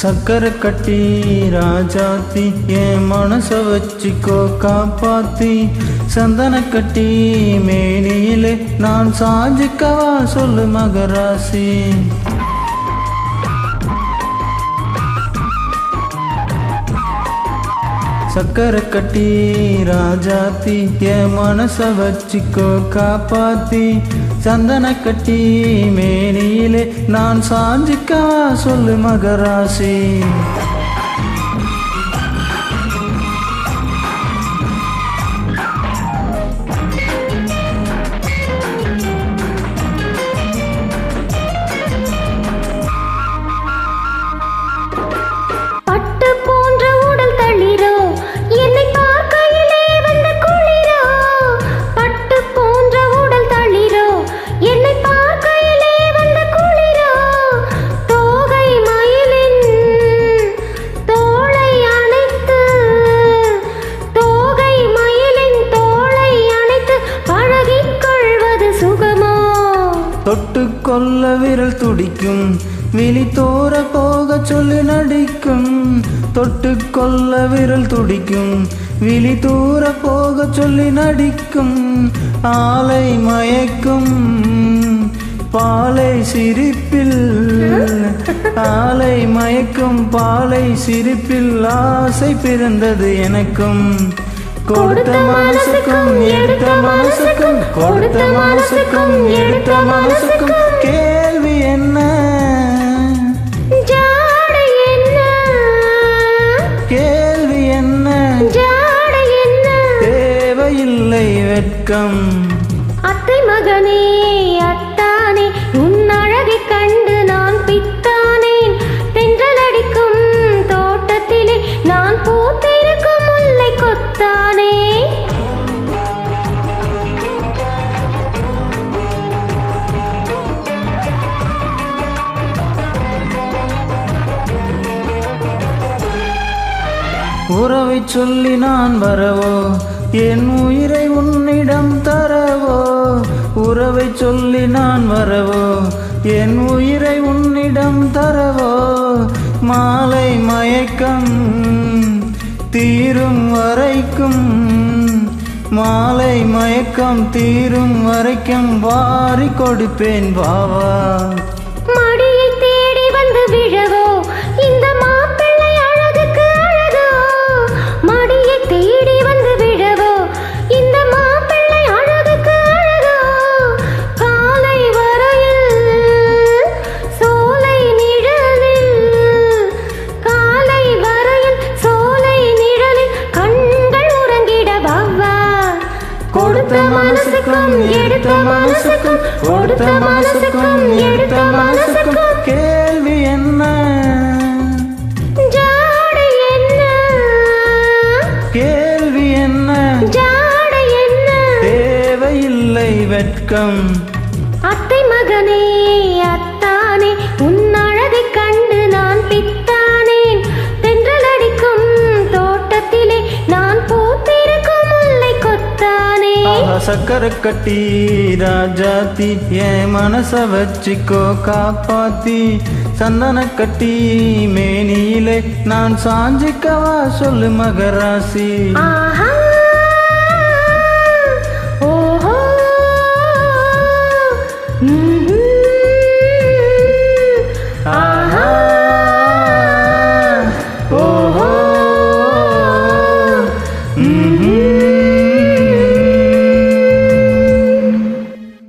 சக்கரை கட்டி ராஜாத்தி என் மனச வச்சுக்கோ காப்பாத்தி சந்தன கட்டி மேனியிலே நான் சாஞ்சிக்கவா சொல்லு மகராசி சக்கரை கட்டி ராஜாத்தி என் மனச வச்சுக்கோ காப்பாத்தி சந்தன கட்டி மேனியிலே நான் சாஞ்சிக்கவா சொல்லு மகராசி தொட்டுக்கொள்ள விரல் துடிக்கும் விழி தோற போக சொல்லி நடிக்கும் தொட்டுக்கொள்ள விரல் துடிக்கும் விழி தூர போக சொல்லி நடிக்கும் ஆலை மயக்கும் பாலை சிரிப்பில் ஆலை மயக்கும் பாலை சிரிப்பில் ஆசை பிறந்தது எனக்கும் கொடுத்த மனசுக்கும் எடுத்த மனசுக்கும் கொடுத்த மனசுக்கும் எடுத்த மனசுக்கும் கேள்வி என்ன ஜாடை என்ன கேள்வி என்ன ஜாடை என்ன தேவையில்லை வெட்கம் அத்தை மகனே அத்தானே உன் அழகை கண்டு நான் பித்தானேன் தென்றல் அடிக்கும் தோட்டத்திலே நான் பூத்திருக்கும் முல்லை கொத்தானே உறவை சொல்லி நான் வரவோ என் உயிரை உன்னிடம் தரவோ உறவை சொல்லி நான் வரவோ என் உயிரை உன்னிடம் தரவோ மாலை மயக்கம் தீரும் வரைக்கும் மாலை மயக்கம் தீரும் வரைக்கும் வாரி கொடுப்பேன் பாவா மடியை தேடி வந்து விழவோ இந்த மாப்பிள்ளை அழகுக்கு அழகோ மடியை தேடி வந்து விழவோ இந்த மாப்பிள்ளை அழகுக்கு அழகோ காலை வரையில் சோலை நிழலில் காலை வரையில் சோலை நிழலில் கண்கள் உறங்கிட பாவா கொடுத்த மனசுக்கும் எடுத்த மனசுக்கும் கொடுத்த மனசுக்கும் எடுத்த மனசுக்கும் கேள்வி என்ன ஜாடை என்ன கேள்வி என்ன ஜாடை என்ன தேவையில்லை வெட்கம் அத்தை மகனே அத்தானே உன் அழகை கண்டு நான் பித்தானேன் தென்றல் அடிக்கும் தோட்டத்திலே நான் பூத்திருக்கும் முல்லை கொத்தானே சக்கரை கட்டி ராஜாத்தி என் மனச வச்சுக்கோ காப்பாத்தி சந்தன கட்டி மேனியிலே நான் சாஞ்சிக்கவா சொல்லு மகராசி ஆஹா ஓஹோ